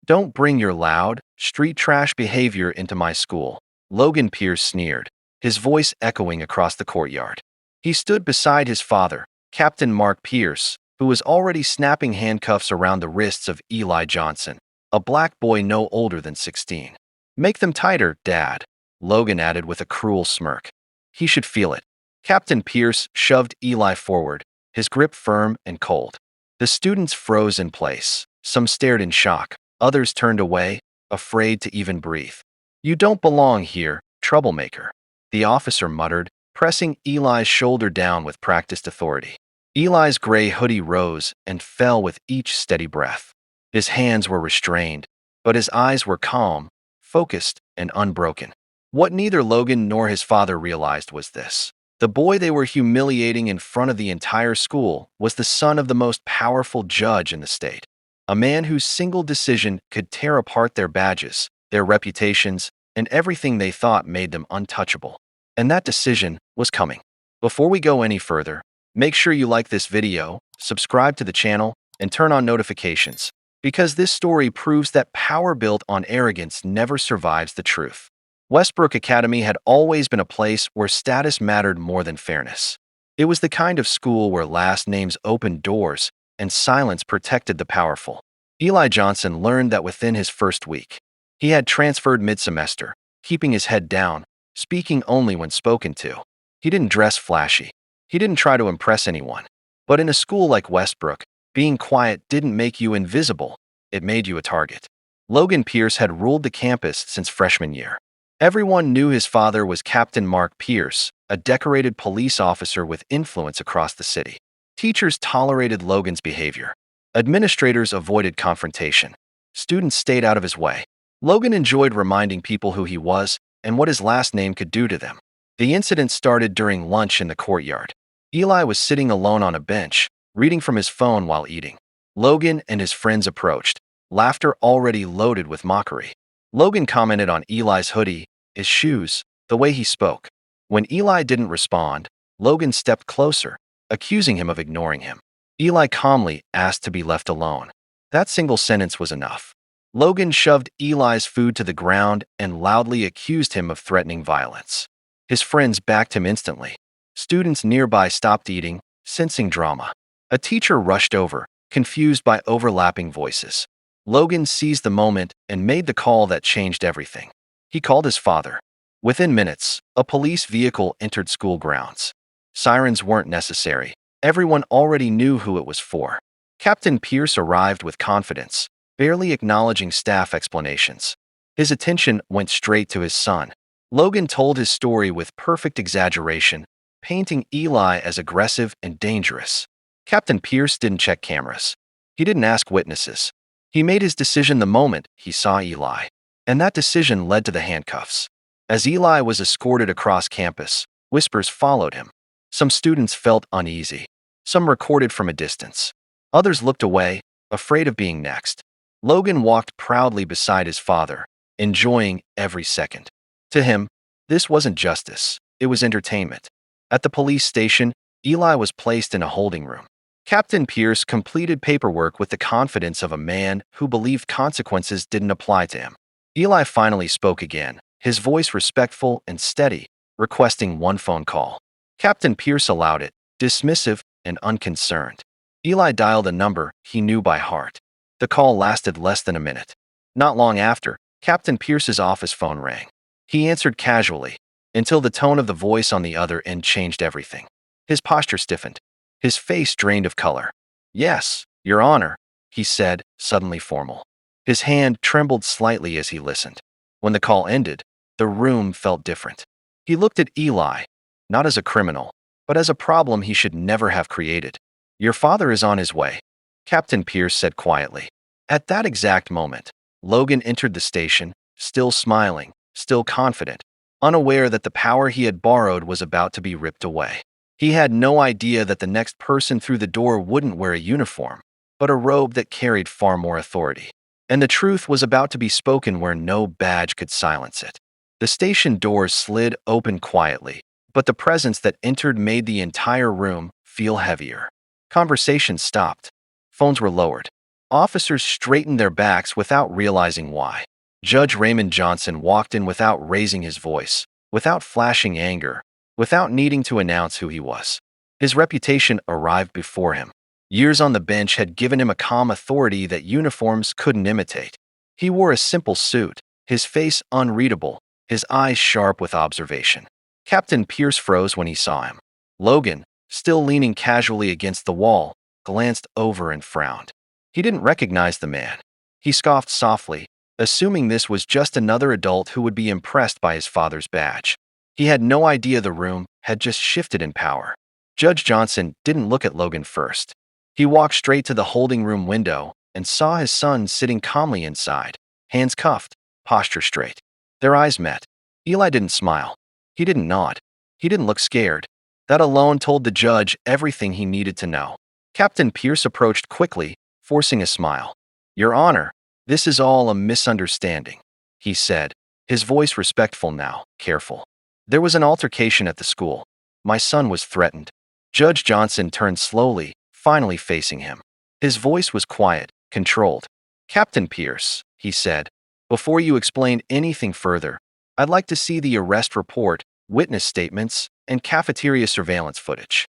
Don't bring your loud, street trash behavior into my school, Logan Pierce sneered, his voice echoing across the courtyard. He stood beside his father, Captain Mark Pierce, who was already snapping handcuffs around the wrists of Eli Johnson, a black boy no older than 16. Make them tighter, Dad, Logan added with a cruel smirk. He should feel it. Captain Pierce shoved Eli forward, his grip firm and cold. The students froze in place. Some stared in shock. Others turned away, afraid to even breathe. You don't belong here, troublemaker, the officer muttered, pressing Eli's shoulder down with practiced authority. Eli's gray hoodie rose and fell with each steady breath. His hands were restrained, but his eyes were calm, focused, and unbroken. What neither Logan nor his father realized was this. The boy they were humiliating in front of the entire school was the son of the most powerful judge in the state. A man whose single decision could tear apart their badges, their reputations, and everything they thought made them untouchable. And that decision was coming. Before we go any further, make sure you like this video, subscribe to the channel, and turn on notifications, because this story proves that power built on arrogance never survives the truth. Westbrook Academy had always been a place where status mattered more than fairness. It was the kind of school where last names opened doors and silence protected the powerful. Eli Johnson learned that within his first week. He had transferred mid-semester, keeping his head down, speaking only when spoken to. He didn't dress flashy. He didn't try to impress anyone. But in a school like Westbrook, being quiet didn't make you invisible, it made you a target. Logan Pierce had ruled the campus since freshman year. Everyone knew his father was Captain Mark Pierce, a decorated police officer with influence across the city. Teachers tolerated Logan's behavior. Administrators avoided confrontation. Students stayed out of his way. Logan enjoyed reminding people who he was and what his last name could do to them. The incident started during lunch in the courtyard. Eli was sitting alone on a bench, reading from his phone while eating. Logan and his friends approached, laughter already loaded with mockery. Logan commented on Eli's hoodie, his shoes, the way he spoke. When Eli didn't respond, Logan stepped closer, accusing him of ignoring him. Eli calmly asked to be left alone. That single sentence was enough. Logan shoved Eli's food to the ground and loudly accused him of threatening violence. His friends backed him instantly. Students nearby stopped eating, sensing drama. A teacher rushed over, confused by overlapping voices. Logan seized the moment and made the call that changed everything. He called his father. Within minutes, a police vehicle entered school grounds. Sirens weren't necessary. Everyone already knew who it was for. Captain Pierce arrived with confidence, barely acknowledging staff explanations. His attention went straight to his son. Logan told his story with perfect exaggeration, painting Eli as aggressive and dangerous. Captain Pierce didn't check cameras. He didn't ask witnesses. He made his decision the moment he saw Eli. And that decision led to the handcuffs. As Eli was escorted across campus, whispers followed him. Some students felt uneasy. Some recorded from a distance. Others looked away, afraid of being next. Logan walked proudly beside his father, enjoying every second. To him, this wasn't justice, it was entertainment. At the police station, Eli was placed in a holding room. Captain Pierce completed paperwork with the confidence of a man who believed consequences didn't apply to him. Eli finally spoke again, his voice respectful and steady, requesting one phone call. Captain Pierce allowed it, dismissive and unconcerned. Eli dialed a number he knew by heart. The call lasted less than a minute. Not long after, Captain Pierce's office phone rang. He answered casually, until the tone of the voice on the other end changed everything. His posture stiffened. His face drained of color. "Yes, Your Honor," he said, suddenly formal. His hand trembled slightly as he listened. When the call ended, the room felt different. He looked at Eli, not as a criminal, but as a problem he should never have created. "Your father is on his way," Captain Pierce said quietly. At that exact moment, Logan entered the station, still smiling, still confident, unaware that the power he had borrowed was about to be ripped away. He had no idea that the next person through the door wouldn't wear a uniform, but a robe that carried far more authority. And the truth was about to be spoken where no badge could silence it. The station doors slid open quietly, but the presence that entered made the entire room feel heavier. Conversations stopped. Phones were lowered. Officers straightened their backs without realizing why. Judge Raymond Johnson walked in without raising his voice, without flashing anger, without needing to announce who he was. His reputation arrived before him. Years on the bench had given him a calm authority that uniforms couldn't imitate. He wore a simple suit, his face unreadable, his eyes sharp with observation. Captain Pierce froze when he saw him. Logan, still leaning casually against the wall, glanced over and frowned. He didn't recognize the man. He scoffed softly, assuming this was just another adult who would be impressed by his father's badge. He had no idea the room had just shifted in power. Judge Johnson didn't look at Logan first. He walked straight to the holding room window and saw his son sitting calmly inside, hands cuffed, posture straight. Their eyes met. Eli didn't smile. He didn't nod. He didn't look scared. That alone told the judge everything he needed to know. Captain Pierce approached quickly, forcing a smile. "Your Honor, this is all a misunderstanding," he said, his voice respectful now, careful. "There was an altercation at the school. My son was threatened." Judge Johnson turned slowly, finally facing him. His voice was quiet, controlled. "Captain Pierce," he said, "before you explain anything further, I'd like to see the arrest report, witness statements, and cafeteria surveillance footage."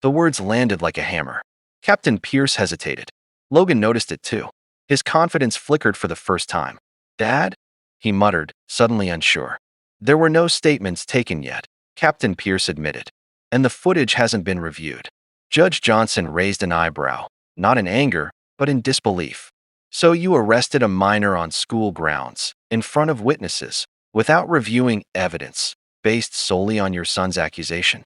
The words landed like a hammer. Captain Pierce hesitated. Logan noticed it too. His confidence flickered for the first time. "Dad?" he muttered, suddenly unsure. "There were no statements taken yet," Captain Pierce admitted, "and the footage hasn't been reviewed." Judge Johnson raised an eyebrow, not in anger, but in disbelief. "So you arrested a minor on school grounds, in front of witnesses, without reviewing evidence, based solely on your son's accusation?"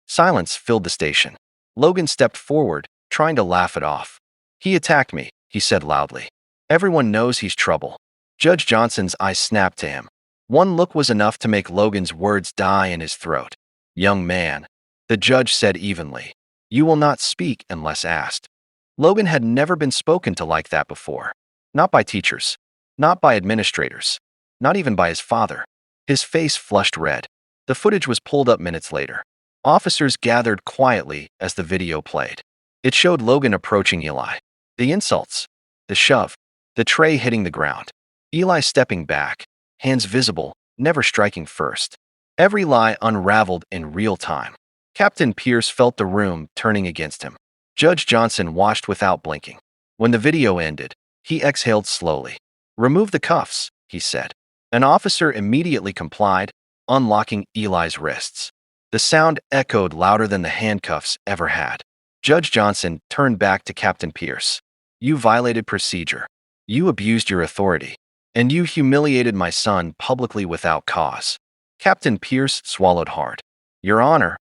Silence filled the station. Logan stepped forward, trying to laugh it off. "He attacked me," he said loudly. "Everyone knows he's trouble." Judge Johnson's eyes snapped to him. One look was enough to make Logan's words die in his throat. "Young man," the judge said evenly, "you will not speak unless asked." Logan had never been spoken to like that before. Not by teachers. Not by administrators. Not even by his father. His face flushed red. The footage was pulled up minutes later. Officers gathered quietly as the video played. It showed Logan approaching Eli. The insults. The shove. The tray hitting the ground. Eli stepping back, hands visible, never striking first. Every lie unraveled in real time. Captain Pierce felt the room turning against him. Judge Johnson watched without blinking. When the video ended, he exhaled slowly. "Remove the cuffs," he said. An officer immediately complied, unlocking Eli's wrists. The sound echoed louder than the handcuffs ever had. Judge Johnson turned back to Captain Pierce. "You violated procedure. You abused your authority. And you humiliated my son publicly without cause." Captain Pierce swallowed hard. "Your Honor,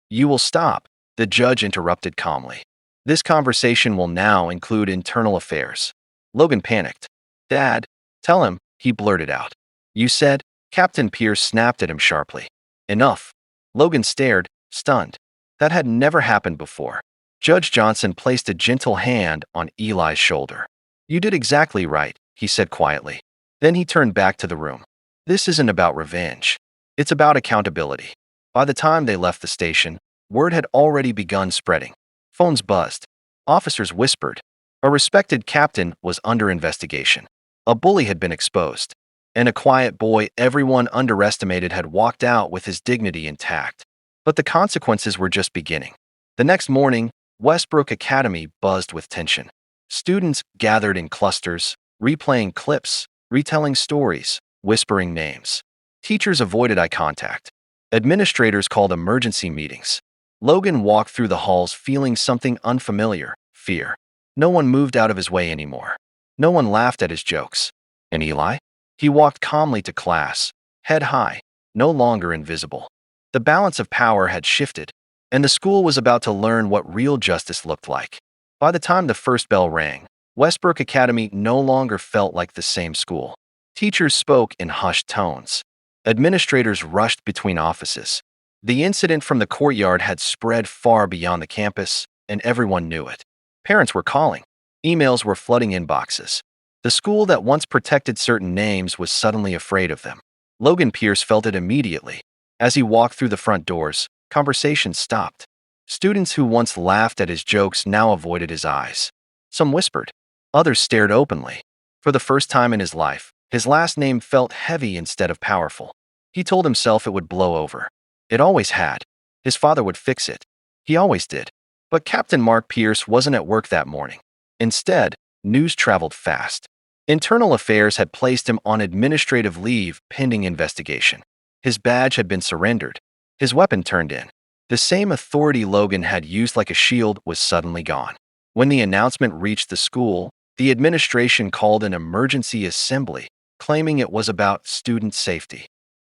You will stop," the judge interrupted calmly. "This conversation will now include internal affairs." Logan panicked. "Dad, tell him," he blurted out. "You said," Captain Pierce snapped at him sharply. "Enough." Logan stared, stunned. That had never happened before. Judge Johnson placed a gentle hand on Eli's shoulder. "You did exactly right," he said quietly. Then he turned back to the room. "This isn't about revenge. It's about accountability." By the time they left the station, word had already begun spreading. Phones buzzed. Officers whispered. A respected captain was under investigation. A bully had been exposed. And a quiet boy everyone underestimated had walked out with his dignity intact. But the consequences were just beginning. The next morning, Westbrook Academy buzzed with tension. Students gathered in clusters, replaying clips, retelling stories, whispering names. Teachers avoided eye contact. Administrators called emergency meetings. Logan walked through the halls feeling something unfamiliar, fear. No one moved out of his way anymore. No one laughed at his jokes. And Eli? He walked calmly to class, head high, no longer invisible. The balance of power had shifted, and the school was about to learn what real justice looked like. By the time the first bell rang, Westbrook Academy no longer felt like the same school. Teachers spoke in hushed tones. Administrators rushed between offices. The incident from the courtyard had spread far beyond the campus, and everyone knew it. Parents were calling. Emails were flooding inboxes. The school that once protected certain names was suddenly afraid of them. Logan Pierce felt it immediately. As he walked through the front doors, conversations stopped. Students who once laughed at his jokes now avoided his eyes. Some whispered. Others stared openly. For the first time in his life, his last name felt heavy instead of powerful. He told himself it would blow over. It always had. His father would fix it. He always did. But Captain Mark Pierce wasn't at work that morning. Instead, news traveled fast. Internal Affairs had placed him on administrative leave pending investigation. His badge had been surrendered. His weapon turned in. The same authority Logan had used like a shield was suddenly gone. When the announcement reached the school, the administration called an emergency assembly, claiming it was about student safety.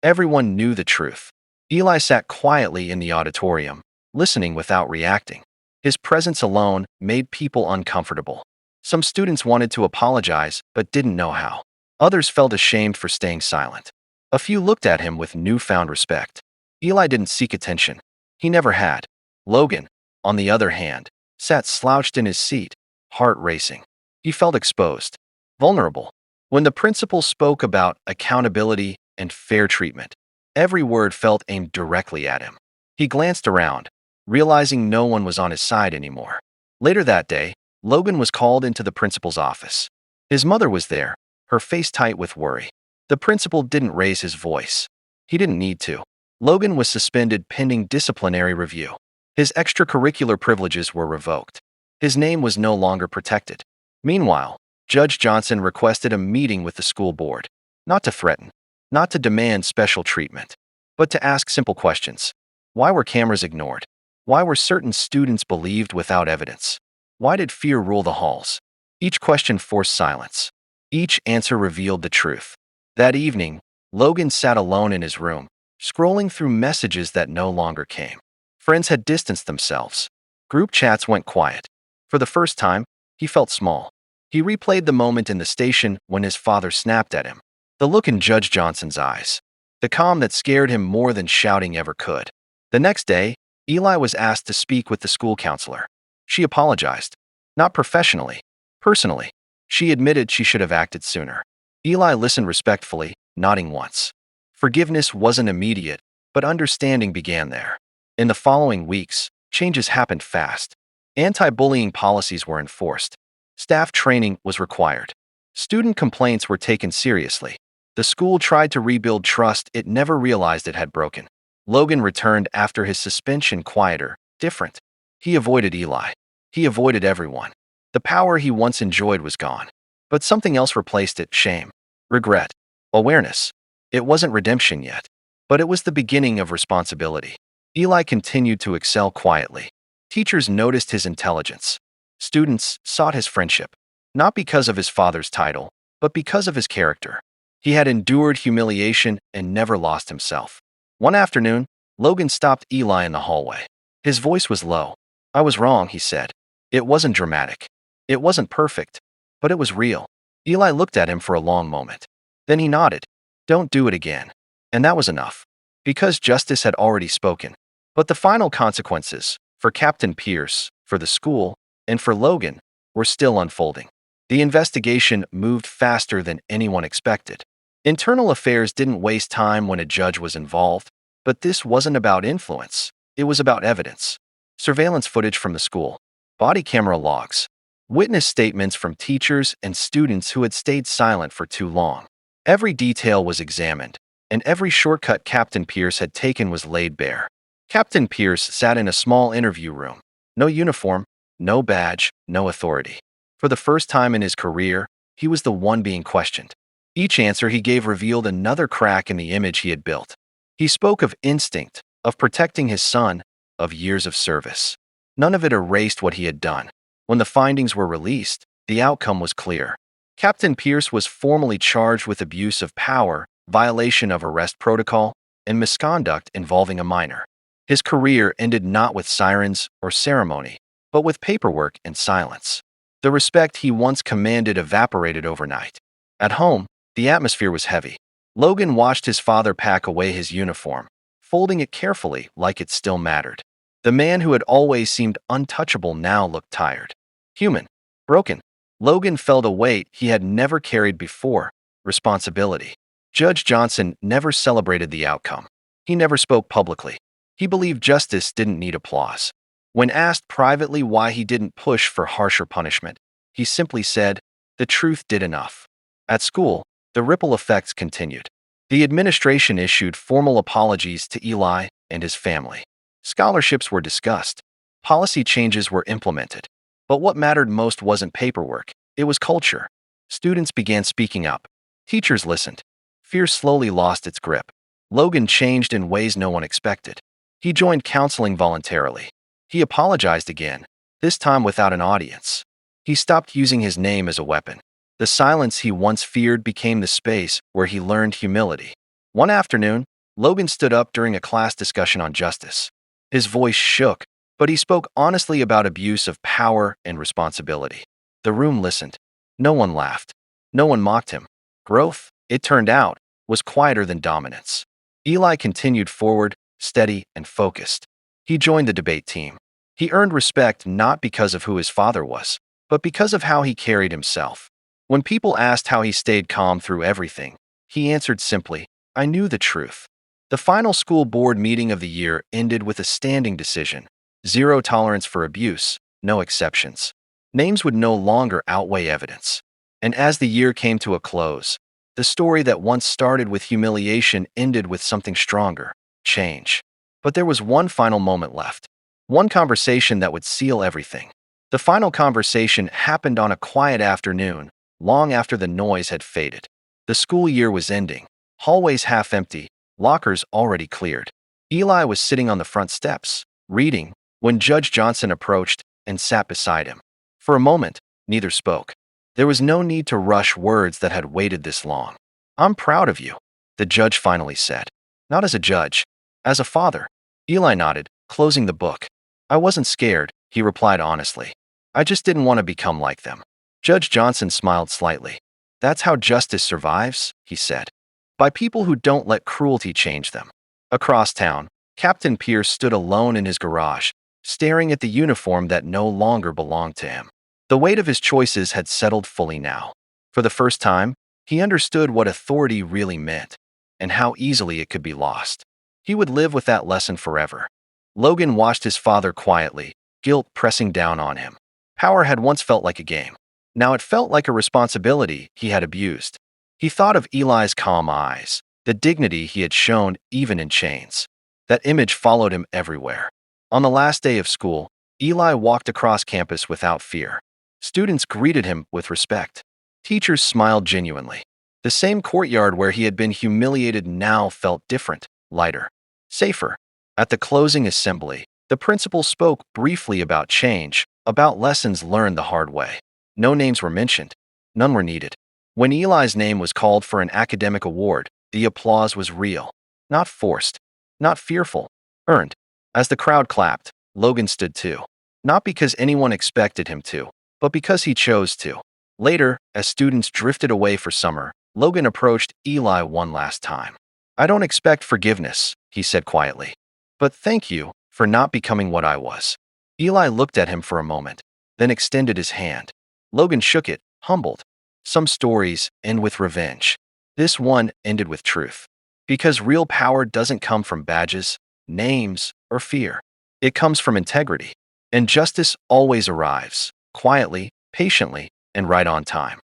Everyone knew the truth. Eli sat quietly in the auditorium, listening without reacting. His presence alone made people uncomfortable. Some students wanted to apologize but didn't know how. Others felt ashamed for staying silent. A few looked at him with newfound respect. Eli didn't seek attention. He never had. Logan, on the other hand, sat slouched in his seat, heart racing. He felt exposed, vulnerable. When the principal spoke about accountability and fair treatment, every word felt aimed directly at him. He glanced around, realizing no one was on his side anymore. Later that day, Logan was called into the principal's office. His mother was there, her face tight with worry. The principal didn't raise his voice. He didn't need to. Logan was suspended pending disciplinary review. His extracurricular privileges were revoked. His name was no longer protected. Meanwhile, Judge Johnson requested a meeting with the school board, not to threaten, not to demand special treatment, but to ask simple questions. Why were cameras ignored? Why were certain students believed without evidence? Why did fear rule the halls? Each question forced silence. Each answer revealed the truth. That evening, Logan sat alone in his room, scrolling through messages that no longer came. Friends had distanced themselves. Group chats went quiet. For the first time, he felt small. He replayed the moment in the station when his father snapped at him. The look in Judge Johnson's eyes. The calm that scared him more than shouting ever could. The next day, Eli was asked to speak with the school counselor. She apologized. Not professionally, personally. She admitted she should have acted sooner. Eli listened respectfully, nodding once. Forgiveness wasn't immediate, but understanding began there. In the following weeks, changes happened fast. Anti-bullying policies were enforced. Staff training was required. Student complaints were taken seriously. The school tried to rebuild trust it never realized it had broken. Logan returned after his suspension quieter, different. He avoided Eli. He avoided everyone. The power he once enjoyed was gone. But something else replaced it: shame, regret, awareness. It wasn't redemption yet, but it was the beginning of responsibility. Eli continued to excel quietly. Teachers noticed his intelligence. Students sought his friendship, not because of his father's title, but because of his character. He had endured humiliation and never lost himself. One afternoon, Logan stopped Eli in the hallway. His voice was low. "I was wrong," he said. It wasn't dramatic. It wasn't perfect, but it was real. Eli looked at him for a long moment. Then he nodded. "Don't do it again." And that was enough, because justice had already spoken. But the final consequences, for Captain Pierce, for the school, and for Logan, were still unfolding. The investigation moved faster than anyone expected. Internal Affairs didn't waste time when a judge was involved, but this wasn't about influence. It was about evidence. Surveillance footage from the school, body camera logs, witness statements from teachers and students who had stayed silent for too long. Every detail was examined, and every shortcut Captain Pierce had taken was laid bare. Captain Pierce sat in a small interview room. No uniform, no badge, no authority. For the first time in his career, he was the one being questioned. Each answer he gave revealed another crack in the image he had built. He spoke of instinct, of protecting his son, of years of service. None of it erased what he had done. When the findings were released, the outcome was clear. Captain Pierce was formally charged with abuse of power, violation of arrest protocol, and misconduct involving a minor. His career ended not with sirens or ceremony, but with paperwork and silence. The respect he once commanded evaporated overnight. At home, the atmosphere was heavy. Logan watched his father pack away his uniform, folding it carefully like it still mattered. The man who had always seemed untouchable now looked tired. Human. Broken. Logan felt a weight he had never carried before: responsibility. Judge Johnson never celebrated the outcome. He never spoke publicly. He believed justice didn't need applause. When asked privately why he didn't push for harsher punishment, he simply said, The truth did enough. At school, the ripple effects continued. The administration issued formal apologies to Eli and his family. Scholarships were discussed. Policy changes were implemented. But what mattered most wasn't paperwork, it was culture. Students began speaking up. Teachers listened. Fear slowly lost its grip. Logan changed in ways no one expected. He joined counseling voluntarily. He apologized again, this time without an audience. He stopped using his name as a weapon. The silence he once feared became the space where he learned humility. One afternoon, Logan stood up during a class discussion on justice. His voice shook, but he spoke honestly about abuse of power and responsibility. The room listened. No one laughed. No one mocked him. Growth, it turned out, was quieter than dominance. Eli continued forward, steady and focused. He joined the debate team. He earned respect not because of who his father was, but because of how he carried himself. When people asked how he stayed calm through everything, he answered simply, "I knew the truth." The final school board meeting of the year ended with a standing decision: zero tolerance for abuse, no exceptions. Names would no longer outweigh evidence. And as the year came to a close, the story that once started with humiliation ended with something stronger: change. But there was one final moment left. One conversation that would seal everything. The final conversation happened on a quiet afternoon, long after the noise had faded. The school year was ending, hallways half empty, lockers already cleared. Eli was sitting on the front steps, reading, when Judge Johnson approached and sat beside him. For a moment, neither spoke. There was no need to rush words that had waited this long. "I'm proud of you," the judge finally said. "Not as a judge, as a father." Eli nodded, closing the book. "I wasn't scared," he replied honestly. "I just didn't want to become like them." Judge Johnson smiled slightly. "That's how justice survives," he said. "By people who don't let cruelty change them." Across town, Captain Pierce stood alone in his garage, staring at the uniform that no longer belonged to him. The weight of his choices had settled fully now. For the first time, he understood what authority really meant, and how easily it could be lost. He would live with that lesson forever. Logan watched his father quietly, guilt pressing down on him. Power had once felt like a game. Now it felt like a responsibility he had abused. He thought of Eli's calm eyes, the dignity he had shown even in chains. That image followed him everywhere. On the last day of school, Eli walked across campus without fear. Students greeted him with respect. Teachers smiled genuinely. The same courtyard where he had been humiliated now felt different, lighter, safer. At the closing assembly, the principal spoke briefly about change, about lessons learned the hard way. No names were mentioned. None were needed. When Eli's name was called for an academic award, the applause was real, not forced, not fearful, earned. As the crowd clapped, Logan stood too. Not because anyone expected him to, but because he chose to. Later, as students drifted away for summer, Logan approached Eli one last time. "I don't expect forgiveness," he said quietly. "But thank you for not becoming what I was." Eli looked at him for a moment, then extended his hand. Logan shook it, humbled. Some stories end with revenge. This one ended with truth. Because real power doesn't come from badges, names, or fear. It comes from integrity. And justice always arrives, quietly, patiently, and right on time.